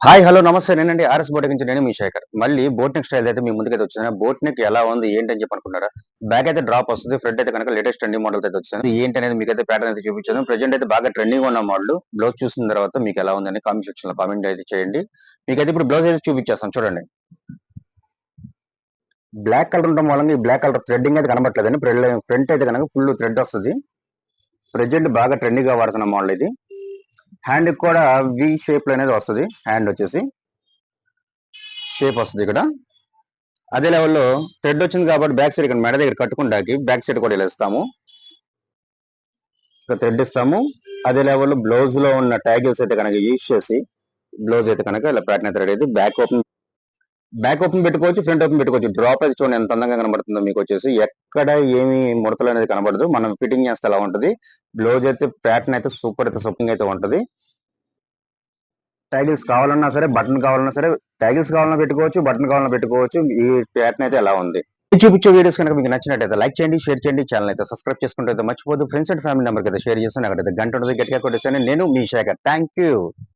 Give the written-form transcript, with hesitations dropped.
hi hello నమస్తే నేనండి RS boat నుంచి నేను మీ శేఖర్ మళ్ళీ బోట్ నెక్ స్టైల్ అయితే మీ ముందుకైతే వచ్చిన బోట్ నెక్ ఎలా ఉంది ఏంటి అని చెప్పి అనుకున్నారా బ్యాక్ అయితే డ్రాప్ వస్తుంది ఫ్రంట్ అయితే కనుక లేటెస్ట్ ట్రెండింగ్ మోడల్ అయితే వచ్చింది ఏంటి అనేది మీకు అయితే ప్యాటర్న్ అయితే చూపించాను ప్రెజెంట్ అయితే బాగా ట్రెండింగ్ ఉన్న మోడల్ బ్లౌజ్ చూసిన తర్వాత మీకు ఎలా ఉందని కామెంట్ సెక్షన్ లో కామెంట్ అయితే చేయండి మీకైతే ఇప్పుడు బ్లౌజ్ అయితే చూపించేస్తాను చూడండి బ్లాక్ కలర్ ఉండడం మూలంగా ఈ బ్లాక్ కలర్ థ్రెడ్డింగ్ అయితే కనబట్లేదండి ఫ్రంట్ అయితే కనుక ఫుల్ థ్రెడ్ వస్తుంది ప్రెజెంట్ బాగా ట్రెండింగ్ గా వాడుతున్న మోడల్ ఇది హ్యాండ్ కూడా వి షేప్ లో అనేది వస్తుంది హ్యాండ్ వచ్చేసి షేప్ వస్తుంది ఇక్కడ అదే లెవెల్లో థ్రెడ్ వచ్చింది కాబట్టి బ్యాక్ సైడ్ ఇక్కడ మెడ దగ్గర కట్టుకుంటాకి బ్యాక్ సైడ్ కూడా ఇలా ఇస్తాము ఇక్కడ థ్రెడ్ ఇస్తాము అదే లెవెల్లో బ్లౌజ్ లో ఉన్న ట్యాగిల్స్ అయితే కనుక యూజ్ చేసి బ్లౌజ్ అయితే కనుక ఇలా ప్యాటర్న్ అయితే రెడీ అయితే బ్యాక్ ఓపెన్ పెట్టుకోవచ్చు ఫ్రంట్ ఓపెన్ పెట్టుకోవచ్చు డ్రాప్ అయితే చూడండి ఎంత అందంగా కనబడుతుందో మీకు వచ్చేసి ఎక్కడ ఏమి ముడతలు అనేది కనబడదు మనం ఫిట్టింగ్ చేస్తే అలా ఉంటుంది బ్లౌజ్ అయితే ప్యాటర్న్ అయితే సూపర్ అయితే సూపర్ అయితే ఉంటుంది ట్యాగిల్స్ కావాలన్నా సరే బటన్ కావాలన్నా సరే ట్యాగిల్స్ కావాలన్నా పెట్టుకోవచ్చు బటన్ కావాలన్నా పెట్టుకోవచ్చు ఈ ప్యాటర్న్ అయితే ఎలా ఉంది చూపించే వీడియోస్ కనుక మీకు నచ్చినట్టయితే లైక్ చేయండి షేర్ చేయండి ఛానల్ అయితే సబ్స్క్రైబ్ చేసుకుంటే మర్చిపోదు ఫ్రెండ్స్ అండ్ ఫ్యామిలీ నెంబర్కి అయితే షేర్ చేస్తాను అక్కడ గంట ఉంటుంది గట్టిగా కొట్టేసాను నేను మీ శేఖర్ థ్యాంక్ యూ